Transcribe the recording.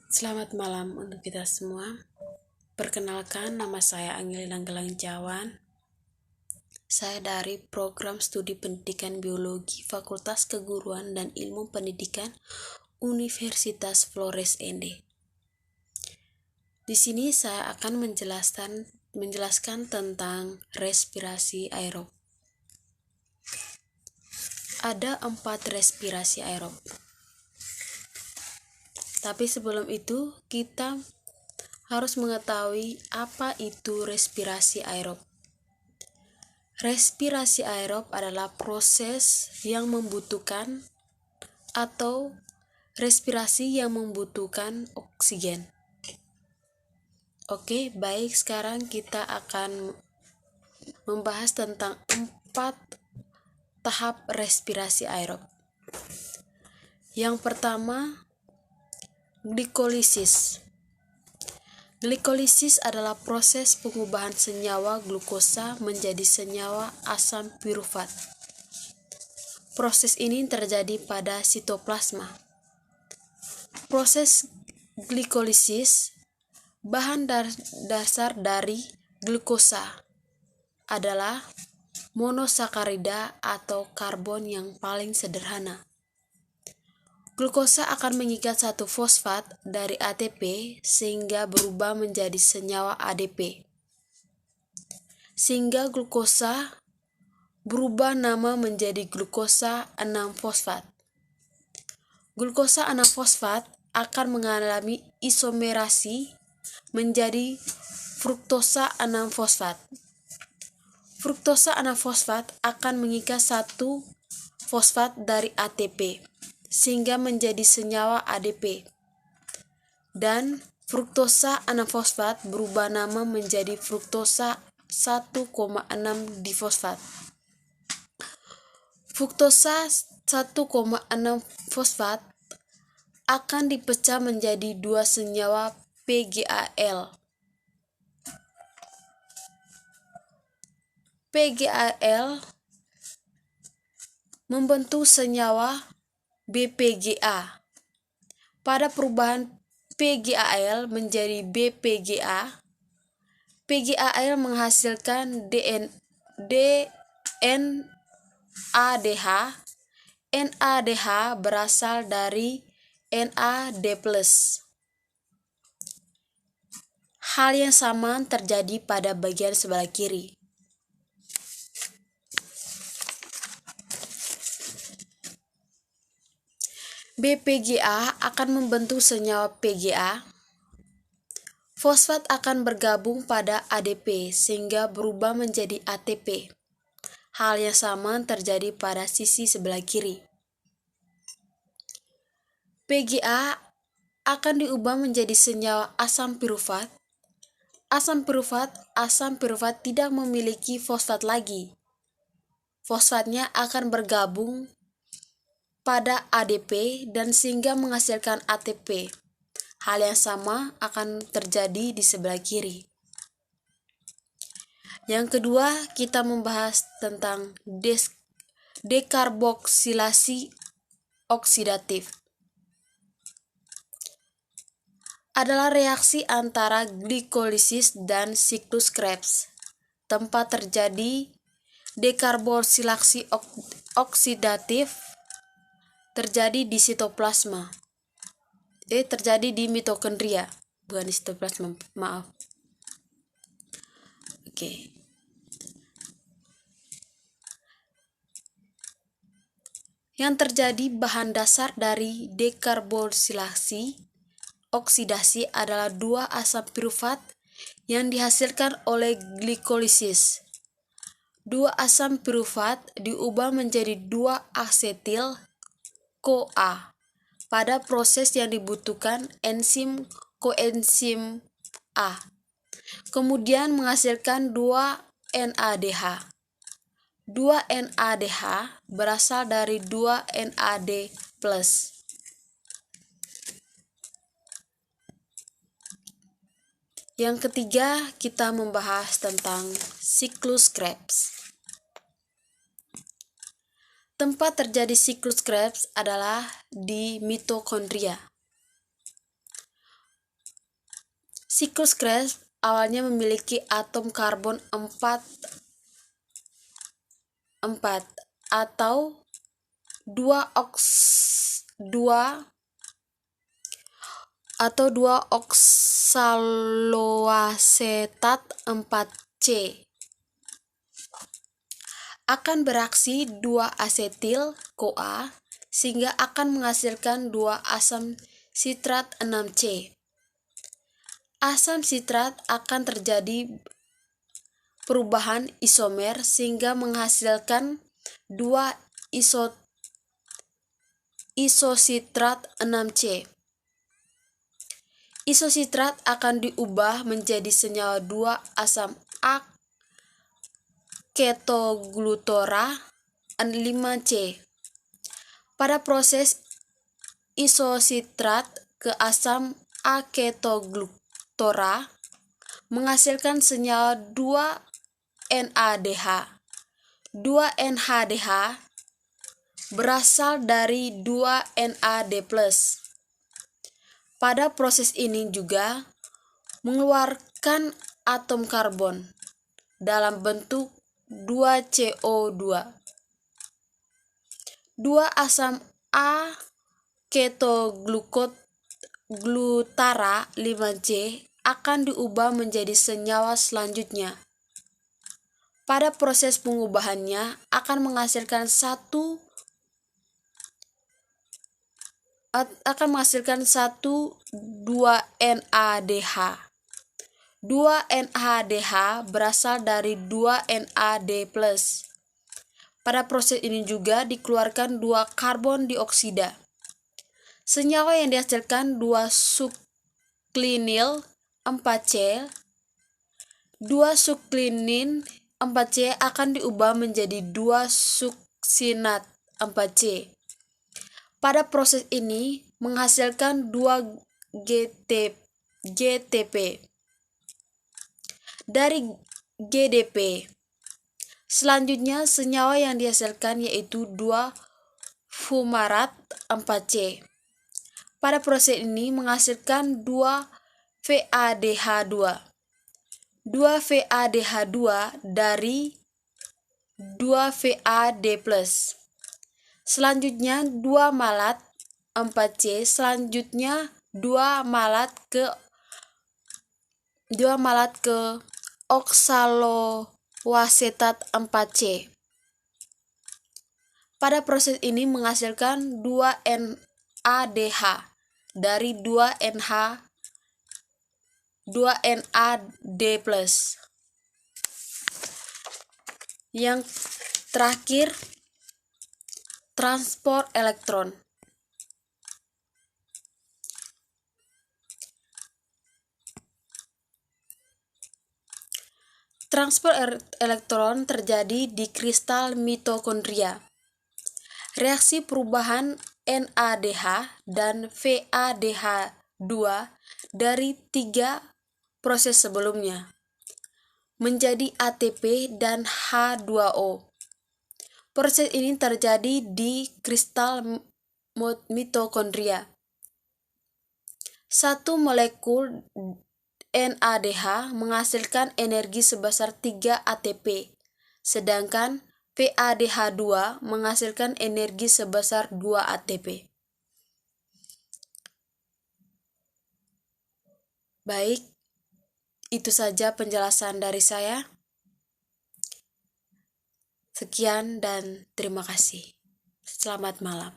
Selamat malam untuk kita semua. Perkenalkan, nama saya Angelina Gelang Jawan. Saya dari Program Studi Pendidikan Biologi Fakultas Keguruan dan Ilmu Pendidikan Universitas Flores ND. Di sini saya akan menjelaskan tentang respirasi aerob. Ada 4 respirasi aerob. Tapi sebelum itu, kita harus mengetahui apa itu respirasi aerob. Respirasi aerob adalah proses yang membutuhkan atau respirasi yang membutuhkan oksigen. Oke, baik, sekarang kita akan membahas tentang 4 tahap respirasi aerob. Yang pertama, glikolisis. Glikolisis adalah proses pengubahan senyawa glukosa menjadi senyawa asam pirufat. Proses ini terjadi pada sitoplasma. Proses glikolisis, bahan dasar dari glukosa adalah monosakarida atau karbon yang paling sederhana. Glukosa akan mengikat satu fosfat dari ATP sehingga berubah menjadi senyawa ADP. Sehingga glukosa berubah nama menjadi glukosa 6-fosfat. Glukosa 6-fosfat akan mengalami isomerasi menjadi fruktosa 6-fosfat. Fruktosa 6-fosfat akan mengikat satu fosfat dari ATP sehingga menjadi senyawa ADP. Dan fruktosa 6-fosfat berubah nama menjadi fruktosa 1,6 difosfat. Fruktosa 1,6 fosfat akan dipecah menjadi 2 senyawa PgAl. PgAl membentuk senyawa BPGA. Pada perubahan PgAl menjadi BPGA, PgAl menghasilkan NADH. NADH berasal dari NAD+. Hal yang sama terjadi pada bagian sebelah kiri. BPGA akan membentuk senyawa PGA. Fosfat akan bergabung pada ADP sehingga berubah menjadi ATP. Hal yang sama terjadi pada sisi sebelah kiri. PGA akan diubah menjadi senyawa asam pirufat. Asam pirufat tidak memiliki fosfat lagi. Fosfatnya akan bergabung pada ADP dan sehingga menghasilkan ATP. Hal yang sama akan terjadi di sebelah kiri. Yang kedua, kita membahas tentang dekarboksilasi oksidatif. Adalah reaksi antara glikolisis dan siklus Krebs. Tempat terjadi dekarboksilasi oksidatif terjadi di sitoplasma. Terjadi di mitokondria, bukan di sitoplasma, maaf. Oke. Yang terjadi bahan dasar dari dekarboksilasi oksidasi adalah 2 asam pirufat yang dihasilkan oleh glikolisis. 2 asam pirufat diubah menjadi 2 asetil CoA pada proses yang dibutuhkan enzim koenzim A. Kemudian menghasilkan 2 NADH. 2 NADH berasal dari 2 NAD+. Yang ketiga, kita membahas tentang siklus Krebs. Tempat terjadi siklus Krebs adalah di mitokondria. Siklus Krebs awalnya memiliki atom karbon 4 atau 2 oksaloasetat 4C akan bereaksi 2 asetil CoA sehingga akan menghasilkan 2 asam sitrat 6C. Asam sitrat akan terjadi perubahan isomer sehingga menghasilkan 2 isositrat 6C. Isositrat akan diubah menjadi senyawa 2 asam aketoglutora 5C. Pada proses isositrat ke asam aketoglutora menghasilkan senyawa 2 NADH. 2 NADH berasal dari 2 NAD+. Pada proses ini juga mengeluarkan atom karbon dalam bentuk 2CO2. 2 asam aketoglutara 5C akan diubah menjadi senyawa selanjutnya. Pada proses pengubahannya akan menghasilkan 2 NADH. 2 NADH berasal dari 2 NAD+. Pada proses ini juga dikeluarkan 2 karbon dioksida. Senyawa yang dihasilkan 2 suklinil 4C. 2 suklenin 4C akan diubah menjadi 2 suksinat 4C. Pada proses ini menghasilkan 2 GTP. Dari GDP, selanjutnya senyawa yang dihasilkan yaitu 2 fumarat 4C. Pada proses ini menghasilkan 2 VADH2. 2 VADH2 dari 2 VAD+. Selanjutnya 2 malat 4C, selanjutnya 2 malat ke oksaloasetat 4C. Pada proses ini menghasilkan 2 NADH dari 2 NAD+. Yang terakhir, transport elektron. Transport elektron terjadi di kristal mitokondria. Reaksi perubahan NADH dan VADH2 dari 3 proses sebelumnya menjadi ATP dan H2O. Proses ini terjadi di kristal mitokondria. 1 molekul NADH menghasilkan energi sebesar 3 ATP, sedangkan VADH2 menghasilkan energi sebesar 2 ATP. Baik, itu saja penjelasan dari saya. Sekian dan terima kasih. Selamat malam.